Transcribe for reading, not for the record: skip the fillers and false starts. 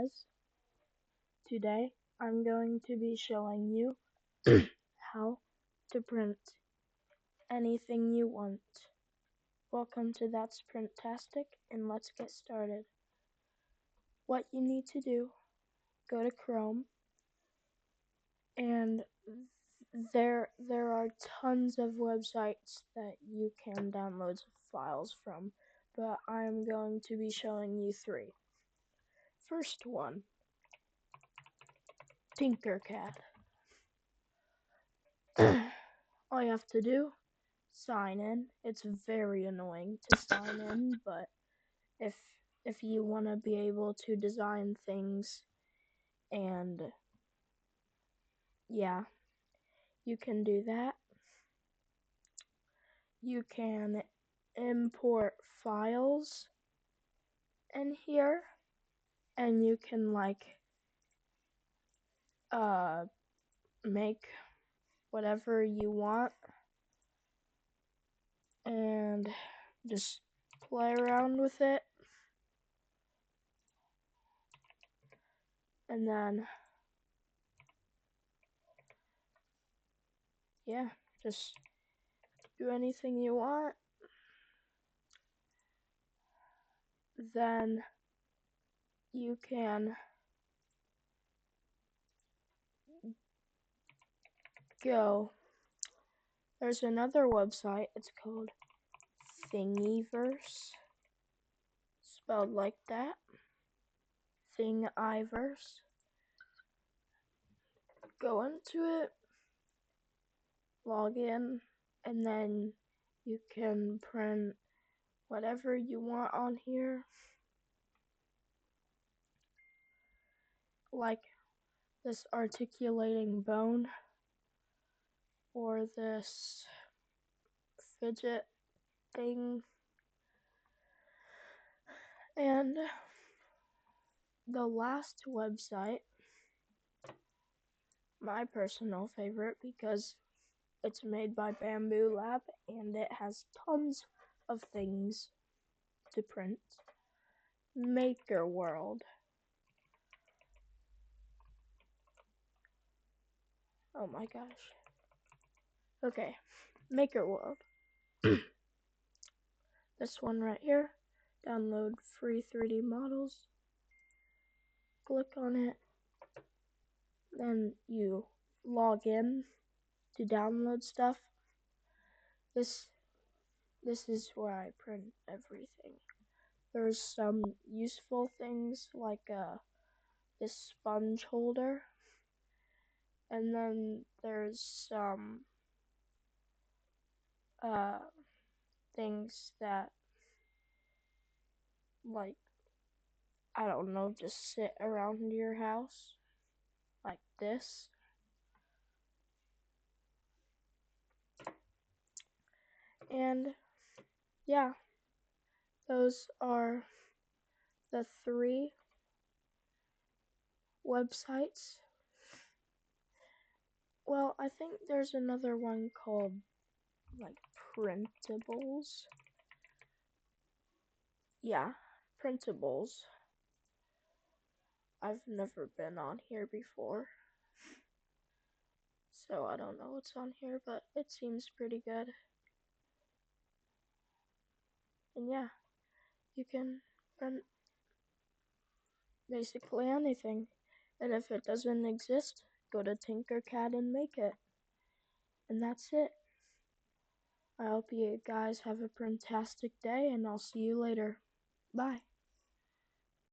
guys. Today I'm going to be showing you how to print anything you want. Welcome to That's Printastic, and let's get started. What you need to do, go to Chrome, and there are tons of websites that you can download files from, but I'm going to be showing you three. First one, Tinkercad. All you have to do, sign in. It's very annoying to sign in, but if you want to be able to design things, and yeah, you can do that. You can import files in here, and you can make whatever you want and just play around with it. And then yeah, just do anything you want. Then you can go. There's another website, it's called Thingiverse, spelled like that, Thingiverse. Go into it, log in, and then you can print whatever you want on here, like this articulating bone, or this fidget thing, and the last website, my personal favorite because it's made by Bamboo Lab and it has tons of things to print. Maker World. Oh my gosh. Okay, Maker World. This one right here. Download free 3D models. Click on it. Then you log in to download stuff. This is where I print everything. There's some useful things like this sponge holder, and then there's some things that, like, I don't know, just sit around your house like this. And yeah, those are the three websites. Well, I think there's another one called like Printables. Yeah, Printables. I've never been on here before, so I don't know what's on here, but it seems pretty good. And yeah, you can print basically anything. And if it doesn't exist, go to Tinkercad and make it. And that's it. I hope you guys have a fantastic day, and I'll see you later. Bye.